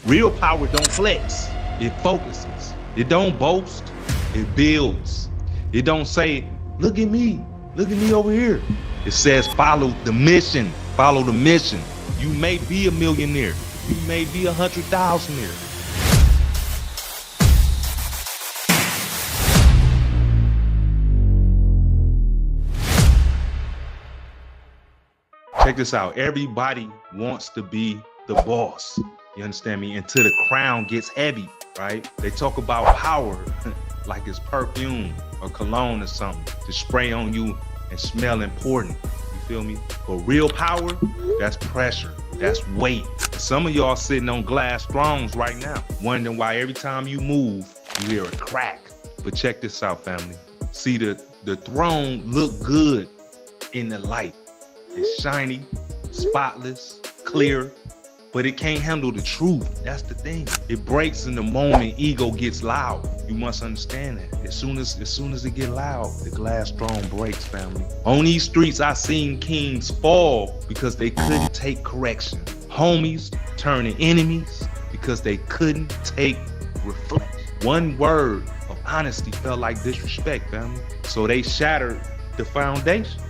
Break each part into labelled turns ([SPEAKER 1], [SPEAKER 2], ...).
[SPEAKER 1] Real power don't flex. It focuses. It don't boast. It builds. It don't say, look at me over here. It says, follow the mission. Follow the mission. You may be a millionaire. You may be 100,000-aire. Check this out. Everybody wants to be the boss. You understand me? Until the crown gets heavy, right? They talk about power like it's perfume or cologne or something to spray on you and smell important. You feel me? But real power, that's pressure. That's weight. Some of y'all sitting on glass thrones right now, wondering why every time you move, you hear a crack. But check this out, family. See, the throne look good in the light. It's shiny, spotless, clear, but it can't handle the truth. That's the thing. It breaks in the moment ego gets loud. You must understand that. As soon as it get loud, the glass throne breaks, family. On these streets, I seen kings fall because they couldn't take correction. Homies turning enemies because they couldn't take reflection. One word of honesty felt like disrespect, family. So they shattered the foundation,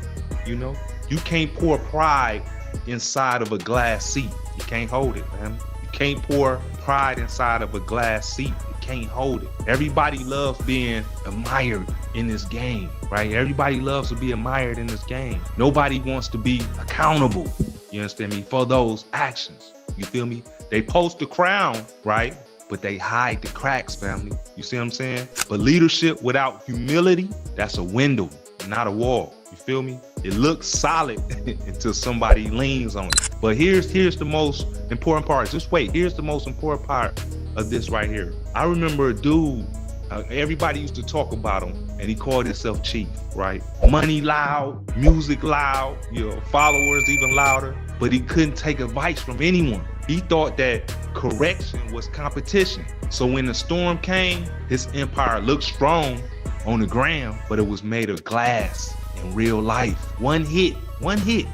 [SPEAKER 1] you know? You can't pour pride inside of a glass seat. You can't hold it, man. You can't pour pride inside of a glass seat. You can't hold it. Everybody loves being admired in this game, right? Everybody loves to be admired in this game. Nobody wants to be accountable, you understand me, for those actions. You feel me? They post the crown, right? But they hide the cracks, family. You see what I'm saying? But leadership without humility, that's a window, not a wall. You feel me? It looks solid until somebody leans on it. But here's the most important part. Just wait. Here's the most important part of this right here. I remember a dude, everybody used to talk about him, and he called himself Chief, right? Money loud, music loud, you know, followers even louder, but he couldn't take advice from anyone. He thought that correction was competition. So when the storm came, his empire looked strong on the ground, but it was made of glass. In real life, one hit,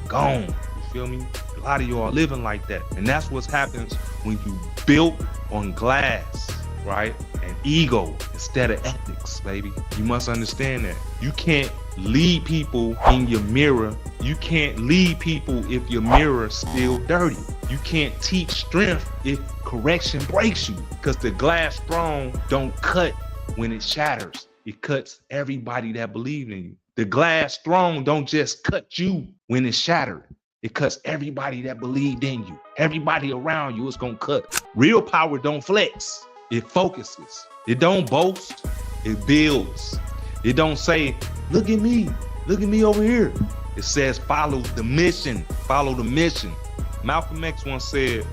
[SPEAKER 1] gone. You feel me? A lot of you are living like that. And that's what happens when you built on glass, right? And ego instead of ethics, baby. You must understand that. You can't lead people in your mirror. You can't lead people if your mirror's still dirty. You can't teach strength if correction breaks you, because the glass throne don't cut when it shatters. It cuts everybody that believed in you. The glass throne don't just cut you when it's shattered. It cuts everybody that believed in you. Everybody around you is gonna cut. Real power don't flex. It focuses. It don't boast. It builds. It don't say, look at me over here. It says, follow the mission. Follow the mission. Malcolm X once said,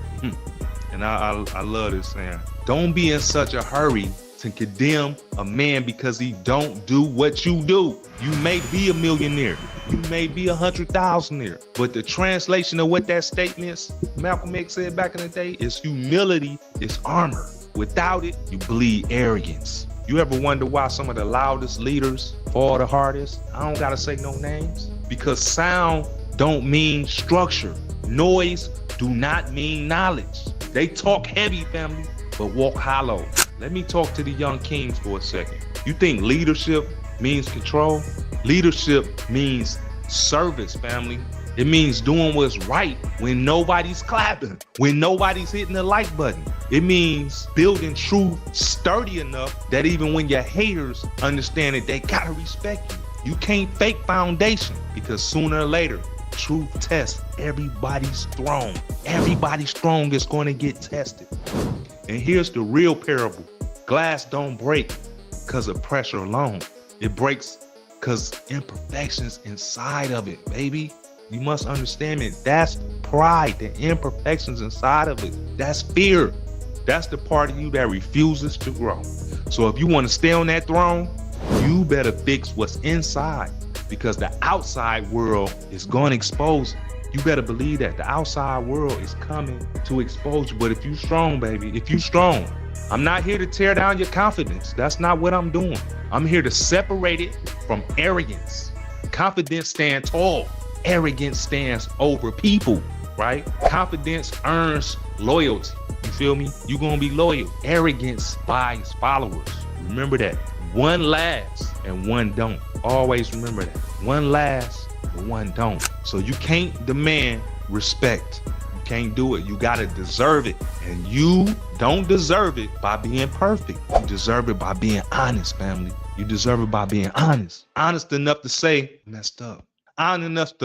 [SPEAKER 1] and I love this saying, don't be in such a hurry to condemn a man because he don't do what you do. You may be a millionaire. You may be 100,000-aire. But the translation of what that statement is, Malcolm X said back in the day, is humility is armor. Without it, you bleed arrogance. You ever wonder why some of the loudest leaders fall the hardest? I don't gotta say no names. Because sound don't mean structure. Noise do not mean knowledge. They talk heavy, family, but walk hollow. Let me talk to the young kings for a second. You think leadership means control? Leadership means service, family. It means doing what's right when nobody's clapping, when nobody's hitting the like button. It means building truth sturdy enough that even when your haters understand it, they gotta respect you. You can't fake foundation, because sooner or later, truth tests everybody's throne. Everybody's throne is gonna get tested. And here's the real parable. Glass don't break because of pressure alone. It breaks because imperfections inside of it, baby. You must understand it. That's pride, the imperfections inside of it. That's fear. That's the part of you that refuses to grow. So if you want to stay on that throne, you better fix what's inside, because the outside world is going to expose it. You better believe that the outside world is coming to expose you. But if you strong, baby, if you strong, I'm not here to tear down your confidence. That's not what I'm doing. I'm here to separate it from arrogance. Confidence stands tall. Arrogance stands over people, right? Confidence earns loyalty. You feel me? You gonna be loyal. Arrogance buys followers. Remember that. One lasts and one don't. Always remember that. One lasts but one don't. So you can't demand respect. You can't do it. You gotta deserve it. And you don't deserve it by being perfect. You deserve it by being honest, family. You deserve it by being honest. Honest enough to say, messed up. Honest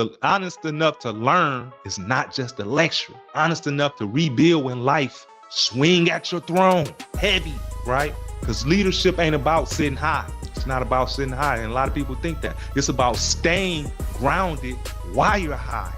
[SPEAKER 1] enough to learn is not just a lecture. Honest enough to rebuild when life swing at your throne, heavy, right? Because leadership ain't about sitting high. It's not about sitting high, and a lot of people think that. It's about staying grounded while you're high.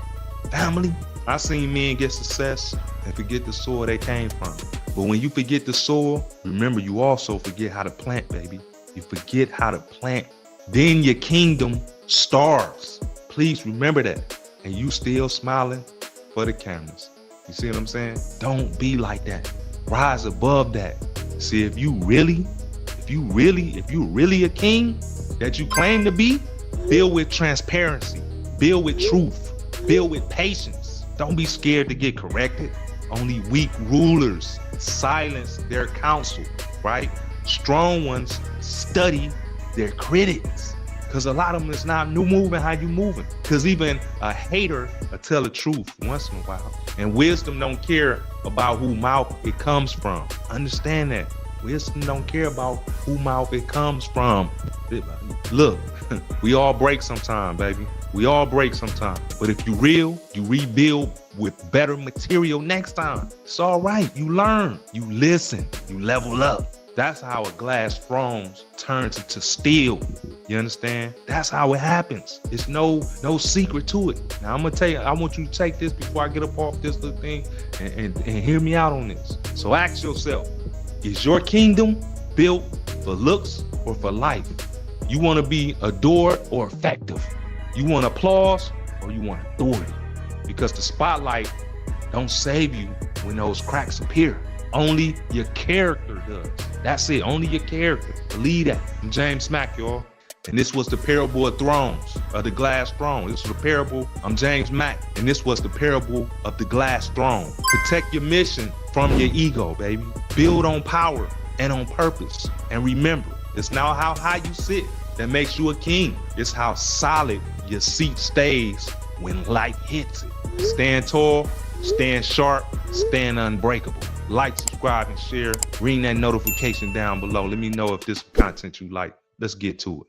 [SPEAKER 1] Family, I've seen men get success and forget the soil they came from. But when you forget the soil, remember you also forget how to plant, baby. You forget how to plant. Then your kingdom starves. Please remember that. And you still smiling for the cameras. You see what I'm saying? Don't be like that. Rise above that. See, if you really a king that you claim to be, build with transparency, build with truth, build with patience. Don't be scared to get corrected. Only weak rulers silence their counsel, right? Strong ones study their critics. Because a lot of them is not new moving how you moving. Because even a hater will tell the truth once in a while. And wisdom don't care about who mouth it comes from. Understand that. Wisdom don't care about who mouth it comes from. Look, we all break sometime, baby. We all break sometime. But if you real, you rebuild with better material next time. It's all right. You learn, you listen, you level up. That's how a glass bronze turns into steel. You understand? That's how it happens. It's no secret to it. Now I'm gonna tell you, I want you to take this before I get up off this little thing and hear me out on this. So ask yourself, is your kingdom built for looks or for life? You wanna be adored or effective? You want applause or you want authority? Because the spotlight don't save you when those cracks appear. Only your character does. That's it, only your character. Believe that. I'm James Mack, y'all. And this was the parable of thrones, of the glass throne. This was the parable. I'm James Mack. And this was the parable of the glass throne. Protect your mission from your ego, baby. Build on power and on purpose. And remember, it's not how high you sit that makes you a king. It's how solid your seat stays when life hits it. Stand tall, stand sharp, stand unbreakable. Like, subscribe, and share. Ring that notification down below. Let me know if this content you like. Let's get to it.